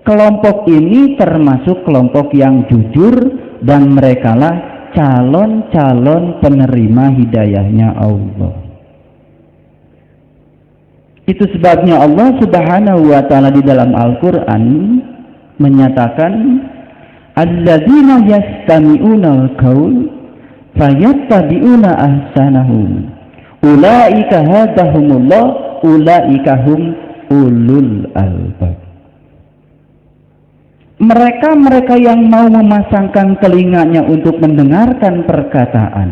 Kelompok ini termasuk kelompok yang jujur dan merekalah calon-calon penerima hidayahnya Allah. Itu sebabnya Allah Subhanahu wa taala di dalam Al-Qur'an menyatakan alladzina yastami'una al-qaul fayattabi'una ahsanahu ulaika hadahumullah ulaika hum ulul albab. Mereka yang mau memasangkan telinganya untuk mendengarkan perkataan,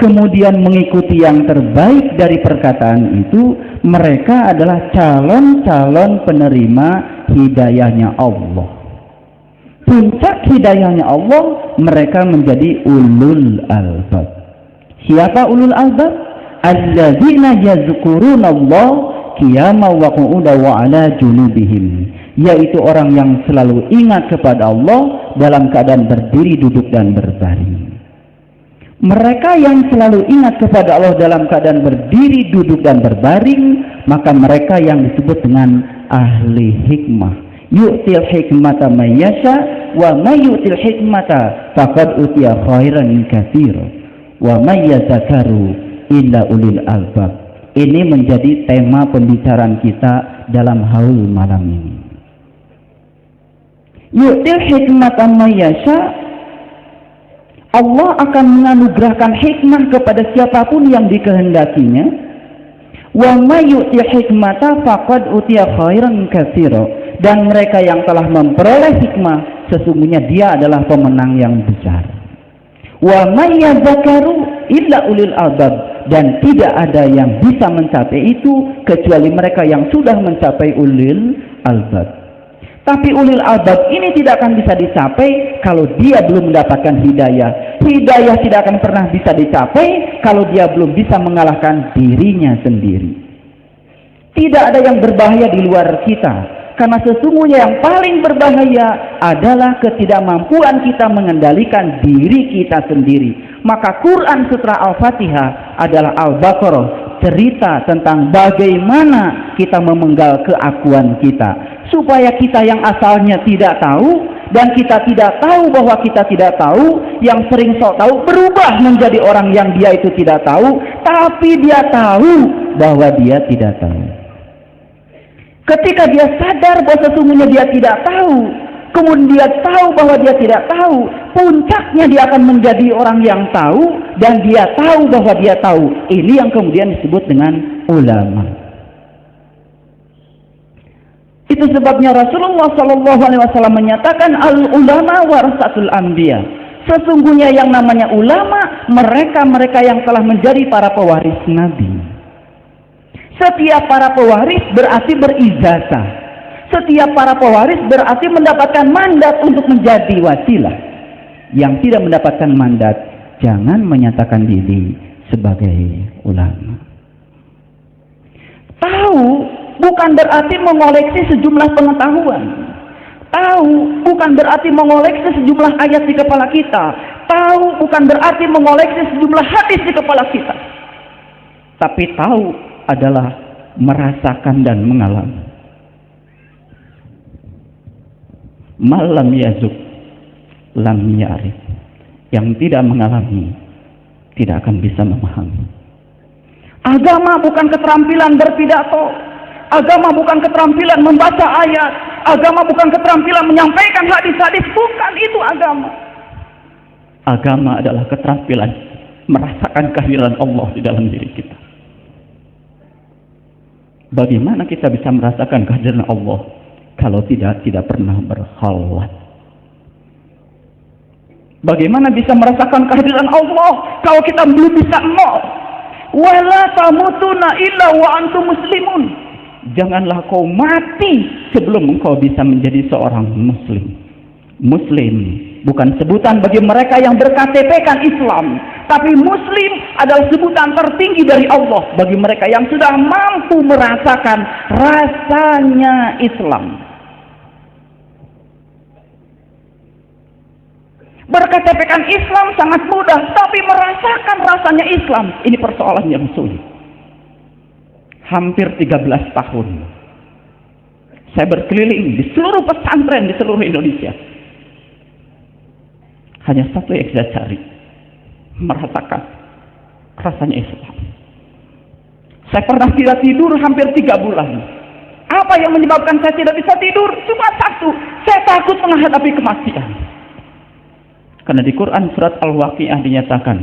kemudian mengikuti yang terbaik dari perkataan itu, mereka adalah calon-calon penerima hidayahnya Allah. Puncak hidayahnya Allah, mereka menjadi ulul albab. Siapa ulul albab? Alladzina yazkurunallah qiyaman wa qu'udan wa 'ala junubihim, yaitu orang yang selalu ingat kepada Allah dalam keadaan berdiri, duduk, dan berbaring. Mereka yang selalu ingat kepada Allah dalam keadaan berdiri, duduk, dan berbaring, maka mereka yang disebut dengan ahli hikmah. Yu'til hikmata may yasha wa may yu'til hikmata faqad utiya khairan katsir wa may yadhakkaru illa ulil albab. Ini menjadi tema pembicaraan kita dalam haul malam ini. Yu'til hikmata may yasha, Allah akan menganugerahkan hikmah kepada siapapun yang dikehendakinya. Wa may yu'til hikmata faqad utiya khairan katsira, dan mereka yang telah memperoleh hikmah sesungguhnya dia adalah pemenang yang besar. Wa may yadhakkaru illa ulil albab, dan tidak ada yang bisa mencapai itu kecuali mereka yang sudah mencapai ulil albab. Tapi ulil albab ini tidak akan bisa dicapai kalau dia belum mendapatkan hidayah. Hidayah tidak akan pernah bisa dicapai kalau dia belum bisa mengalahkan dirinya sendiri. Tidak ada yang berbahaya di luar kita, karena sesungguhnya yang paling berbahaya adalah ketidakmampuan kita mengendalikan diri kita sendiri. Maka Quran Sutra Al-Fatihah adalah Al-Baqarah, cerita tentang bagaimana kita memenggal keakuan kita, supaya kita yang asalnya tidak tahu dan kita tidak tahu bahwa kita tidak tahu, yang sering sok tahu berubah menjadi orang yang dia itu tidak tahu, tapi dia tahu bahwa dia tidak tahu. Ketika dia sadar bahwa sesungguhnya dia tidak tahu, kemudian dia tahu bahwa dia tidak tahu, puncaknya dia akan menjadi orang yang tahu dan dia tahu bahwa dia tahu. Ini yang kemudian disebut dengan ulama. Itu sebabnya Rasulullah SAW menyatakan al-ulama warasatul anbiya. Sesungguhnya yang namanya ulama, mereka yang telah menjadi para pewaris Nabi. Setiap para pewaris berarti berijazah. Setiap para pewaris berarti mendapatkan mandat untuk menjadi wasilah. Yang tidak mendapatkan mandat, jangan menyatakan diri sebagai ulama. Tahu bukan berarti mengoleksi sejumlah pengetahuan. Tahu bukan berarti mengoleksi sejumlah ayat di kepala kita. Tahu bukan berarti mengoleksi sejumlah hadis di kepala kita. Tapi tahu adalah merasakan dan mengalami. Malam yazuk lam ya'rif, yang tidak mengalami tidak akan bisa memahami. Agama bukan keterampilan berpidato, agama bukan keterampilan membaca ayat, agama bukan keterampilan menyampaikan hadis-hadis, bukan itu agama. Agama adalah keterampilan merasakan kehadiran Allah di dalam diri kita. Bagaimana kita bisa merasakan kehadiran Allah kalau tidak pernah berkhalwat? Bagaimana bisa merasakan kehadiran Allah kalau kita belum bisa nol? Wala tamutuna illa wa antum muslimun. Janganlah kau mati sebelum engkau bisa menjadi seorang muslim. Muslim bukan sebutan bagi mereka yang berKTP-kan Islam, tapi muslim adalah sebutan tertinggi dari Allah bagi mereka yang sudah mampu merasakan rasanya Islam. BerKTP-kan Islam sangat mudah, tapi merasakan rasanya Islam, ini persoalan yang sulit. Hampir 13 tahun Saya berkeliling di seluruh pesantren di seluruh Indonesia. Hanya satu yang saya cari, merasakan rasanya Islam. Saya pernah tidak tidur hampir 3 bulan. Apa yang menyebabkan saya tidak bisa tidur? Cuma satu, saya takut menghadapi kematian. Karena di Quran surat Al-Waqiah dinyatakan,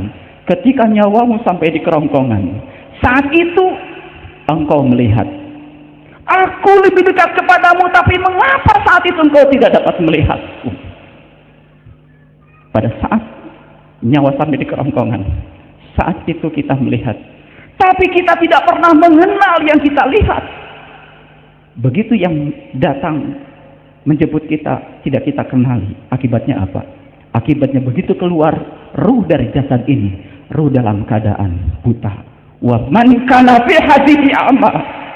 ketika nyawamu sampai di kerongkongan, saat itu engkau melihat, aku lebih dekat kepadamu, tapi mengapa saat itu engkau tidak dapat melihatku? Pada saat nyawa sampai di kerongkongan, saat itu kita melihat, tapi kita tidak pernah mengenal yang kita lihat. Begitu yang datang menjemput kita tidak kita kenali. Akibatnya apa? Akibatnya begitu keluar ruh dari jasad ini, ruh dalam keadaan buta. Wa man kana fi hadhihi a'ma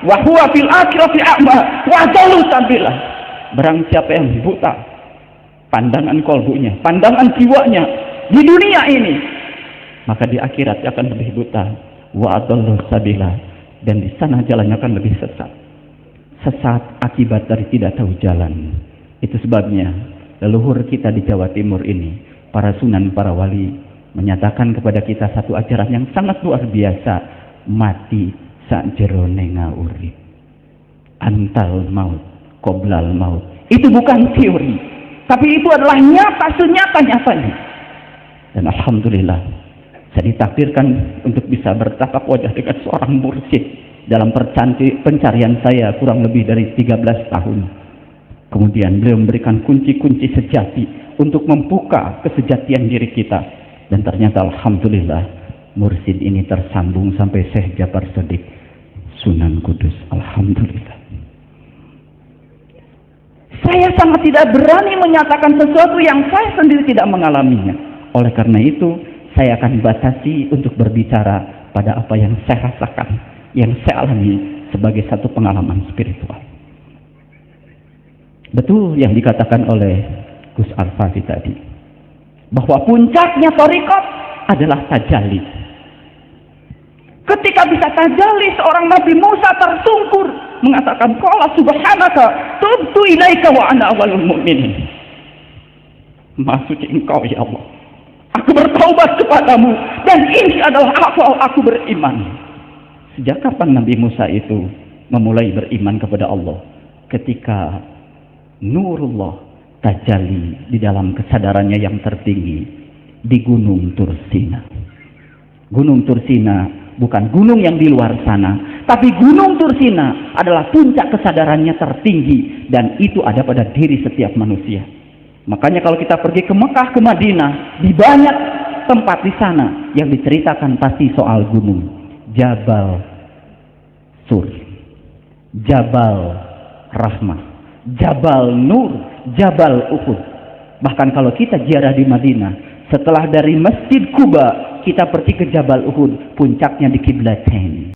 wa huwa fil akhirati a'ma wa dallu sabila. Barang siapa yang buta pandangan kolbunya, pandangan jiwanya di dunia ini, maka di akhirat akan lebih buta. Wa dallu sabila, dan di sana jalannya akan lebih sesat. Sesat akibat dari tidak tahu jalan. Itu sebabnya leluhur kita di Jawa Timur ini, para sunan, para wali, menyatakan kepada kita satu ajaran yang sangat luar biasa. Mati sakjerone ngaurip, antal maut qoblal maut. Itu bukan teori, tapi itu adalah nyata, senyata-nyatanya. Dan alhamdulillah, saya ditakdirkan untuk bisa bertatap wajah dengan seorang mursyid dalam pencarian saya kurang lebih dari 13 tahun. Kemudian beliau memberikan kunci-kunci sejati untuk membuka kesejatian diri kita. Dan ternyata alhamdulillah, mursyid ini tersambung sampai Syekh Jabar Shadiq Sunan Kudus. Alhamdulillah. Saya sangat tidak berani menyatakan sesuatu yang saya sendiri tidak mengalaminya. Oleh karena itu, saya akan batasi untuk berbicara pada apa yang saya rasakan, yang saya alami sebagai satu pengalaman spiritual. Betul yang dikatakan oleh Gus Al-Fafi tadi, bahwa puncaknya thariqat adalah tajalli. Ketika bisa tajalli, seorang Nabi Musa tersungkur mengatakan, qala subhanaka tubtu ilaika wa ana awwalul mu'minin. Maha suci engkau ya Allah, aku bertaubat kepadamu dan ini adalah awal aku beriman. Sejak kapan Nabi Musa itu memulai beriman kepada Allah? Ketika nurullah tajalli di dalam kesadarannya yang tertinggi di Gunung Tursina. Gunung Tursina bukan gunung yang di luar sana, tapi Gunung Tursina adalah puncak kesadarannya tertinggi, dan itu ada pada diri setiap manusia. Makanya kalau kita pergi ke Mekah, ke Madinah, di banyak tempat di sana yang diceritakan pasti soal gunung. Jabal Sur, Jabal Rahmah, Jabal Nur, Jabal Uhud. Bahkan kalau kita ziarah di Madinah, setelah dari Masjid Kuba kita pergi ke Jabal Uhud, puncaknya di Qiblatain.